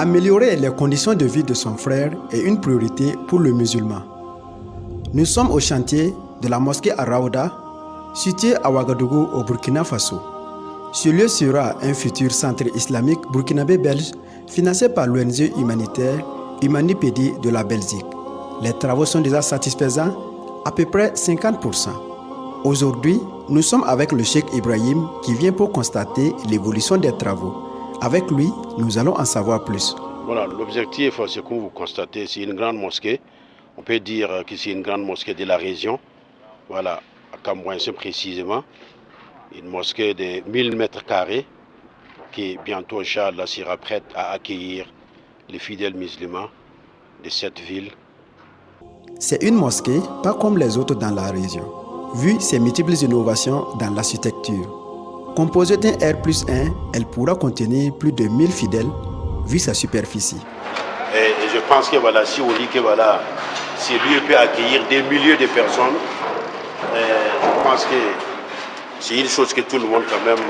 Améliorer les conditions de vie de son frère est une priorité pour le musulman. Nous sommes au chantier de la mosquée Al-Rawda, située à Ouagadougou au Burkina Faso. Ce lieu sera un futur centre islamique burkinabé belge financé par l'ONG humanitaire Humanipédie de la Belgique. Les travaux sont déjà satisfaisants, à peu près 50%. Aujourd'hui, nous sommes avec le cheikh Ibrahim qui vient pour constater l'évolution des travaux. Avec lui, nous allons en savoir plus. Voilà, l'objectif, c'est comme vous constatez, c'est une grande mosquée. On peut dire que c'est une grande mosquée de la région. Voilà, à Cambouense précisément. Une mosquée de 1000 mètres carrés qui bientôt, Inch'Allah, sera prête à accueillir les fidèles musulmans de cette ville. C'est une mosquée pas comme les autres dans la région, vu ses multiples innovations dans l'architecture. Composée d'un R+1, elle pourra contenir plus de 1000 fidèles, vu sa superficie. Et je pense que voilà, si on dit que voilà, ce lieu peut accueillir des milliers de personnes, je pense que c'est une chose que tout le monde quand même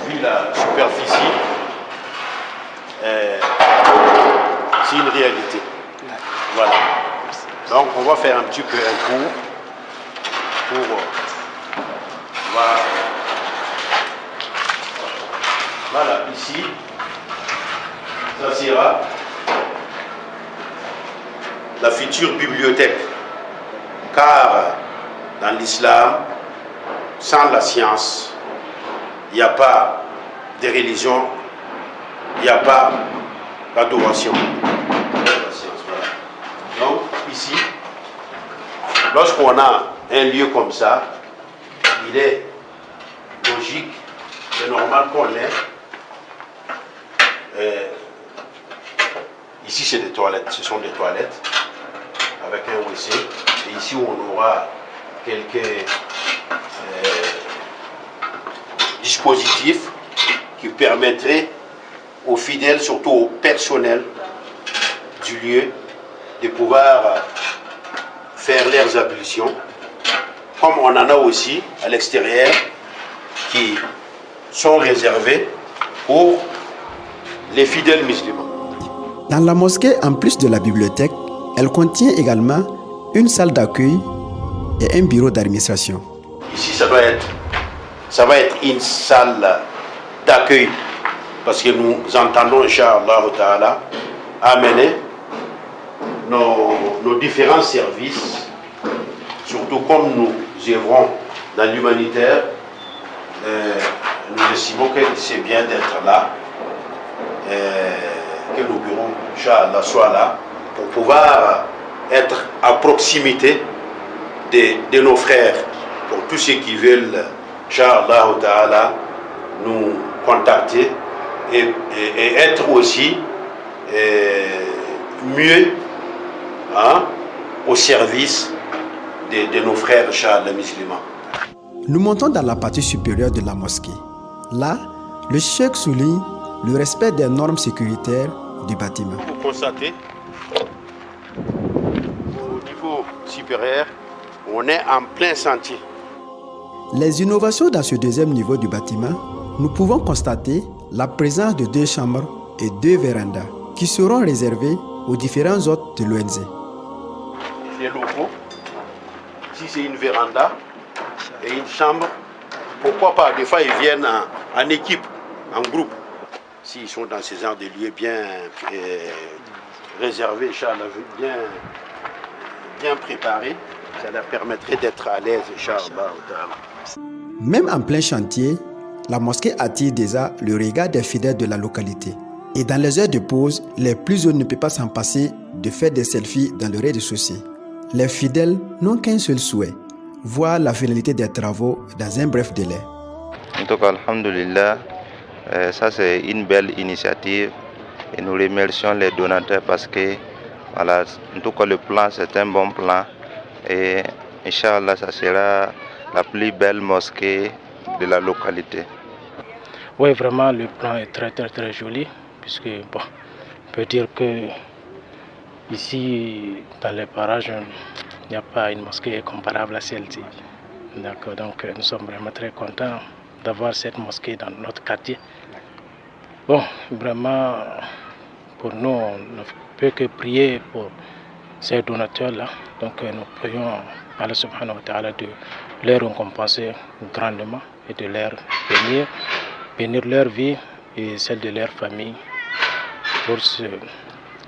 vu la superficie, c'est une réalité. Voilà. Donc on va faire un petit peu un tour pour voir. Voilà, ici, ça sera la future bibliothèque. Car dans l'islam, sans la science, il n'y a pas de religion, il n'y a pas d'adoration. Donc ici, lorsqu'on a un lieu comme ça, il est logique et normal qu'on l'ait. Ici c'est des toilettes, ce sont des toilettes avec un WC. Et ici on aura quelques dispositifs qui permettraient aux fidèles, surtout au personnel du lieu, de pouvoir faire leurs ablutions. Comme on en a aussi à l'extérieur qui sont réservés pour les fidèles musulmans. Dans la mosquée, en plus de la bibliothèque, elle contient également une salle d'accueil et un bureau d'administration. Ici, ça va être une salle d'accueil parce que nous entendons, Inch'Allah Ta'ala, amener nos différents services, surtout comme nous œuvrons dans l'humanitaire, nous estimons que c'est bien d'être là, que nos bureaux, Inch'Allah, soient là, pour pouvoir être à proximité de nos frères, pour tous ceux qui veulent, Inch'Allah Ta'ala, nous contacter et être aussi mieux au service de nos frères, Inch'Allah, musulmans. Nous montons dans la partie supérieure de la mosquée. Là, le cheikh souligne le respect des normes sécuritaires du bâtiment. Vous constatez, au niveau supérieur, on est en plein sentier. Les innovations dans ce deuxième niveau du bâtiment, nous pouvons constater la présence de 2 chambres et 2 vérandas qui seront réservées aux différents hôtes de l'ONG. Les locaux, si c'est une véranda et une chambre, pourquoi pas, des fois ils viennent en équipe, en groupe. S'ils sont dans ces genres de lieux bien réservés, bien préparés, ça leur permettrait d'être à l'aise, Inch'Allah. Même en plein chantier, la mosquée attire déjà le regard des fidèles de la localité. Et dans les heures de pause, les plus jeunes ne peuvent pas s'en passer de faire des selfies dans le rez-de-chaussée. Les fidèles n'ont qu'un seul souhait, voir la finalité des travaux dans un bref délai. En tout cas, alhamdoulilah, ça c'est une belle initiative et nous remercions les donateurs parce que voilà, en tout cas le plan c'est un bon plan et Inch'Allah ça sera la plus belle mosquée de la localité. Oui, vraiment le plan est très joli puisque bon, on peut dire que ici dans les parages il n'y a pas une mosquée comparable à celle-ci. Donc nous sommes vraiment très contents d'avoir cette mosquée dans notre quartier. Bon, vraiment, pour nous, on ne peut que prier pour ces donateurs-là. Donc nous prions Allah subhanahu wa ta'ala de les récompenser grandement et de leur bénir leur vie et celle de leur famille pour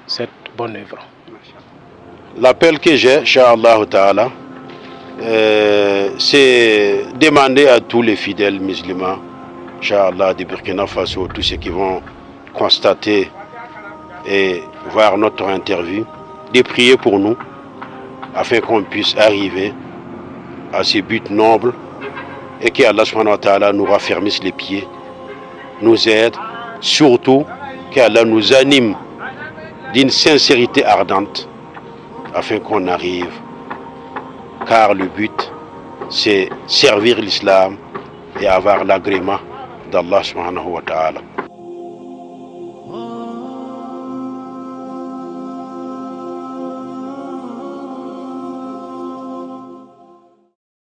cette bonne œuvre. L'appel que j'ai, Inch'Allah Ta'ala, c'est demander à tous les fidèles musulmans, Inch'Allah, de Burkina Faso, tous ceux qui vont constater et voir notre interview, de prier pour nous, afin qu'on puisse arriver à ce but noble et qu'Allah subhanahu wa ta'ala nous raffermisse les pieds, nous aide, surtout qu'Allah nous anime d'une sincérité ardente afin qu'on arrive, car le but c'est servir l'islam et avoir l'agrément d'Allah subhanahu wa ta'ala.